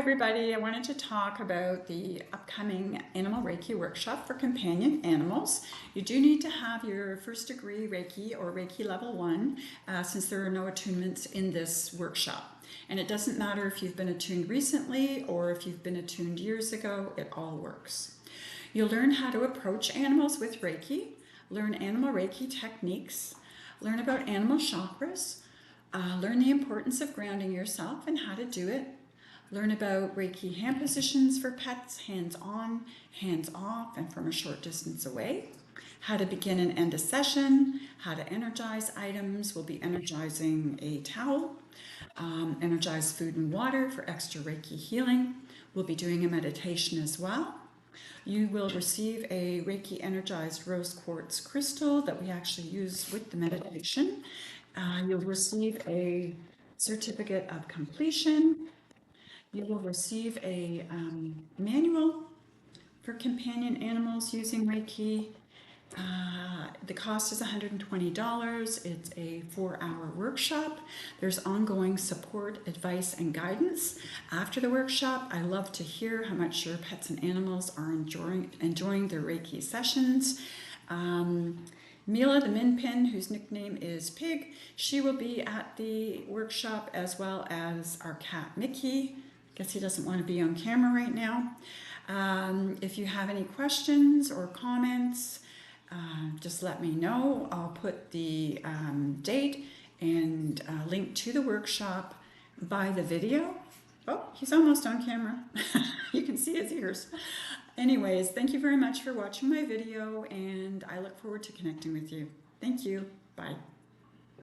Everybody, I wanted to talk about the upcoming Animal Reiki workshop for companion animals. You do need to have your First Degree Reiki or Reiki Level 1 since there are no attunements in this workshop. And it doesn't matter if you've been attuned recently or if you've been attuned years ago, it all works. You'll learn how to approach animals with Reiki, learn Animal Reiki techniques, learn about animal chakras, learn the importance of grounding yourself and how to do it. Learn about Reiki hand positions for pets, hands on, hands off, and from a short distance away. How to begin and end a session, how to energize items. We'll be energizing a towel, energize food and water for extra Reiki healing. We'll be doing a meditation as well. You will receive a Reiki energized rose quartz crystal that we actually use with the meditation. You'll receive a certificate of completion. You will receive a manual for companion animals using Reiki. The cost is $120. It's a 4-hour workshop. There's ongoing support, advice, and guidance. After the workshop, I love to hear how much your pets and animals are enjoying their Reiki sessions. Mila, the Min Pin, whose nickname is Pig, she will be at the workshop, as well as our cat Mickey. Guess he doesn't want to be on camera right now. If you have any questions or comments, just let me know. I'll put the date and link to the workshop by the video. Oh, he's almost on camera. You can see his ears. Anyways, thank you very much for watching my video, and I look forward to connecting with you. Thank you. Bye.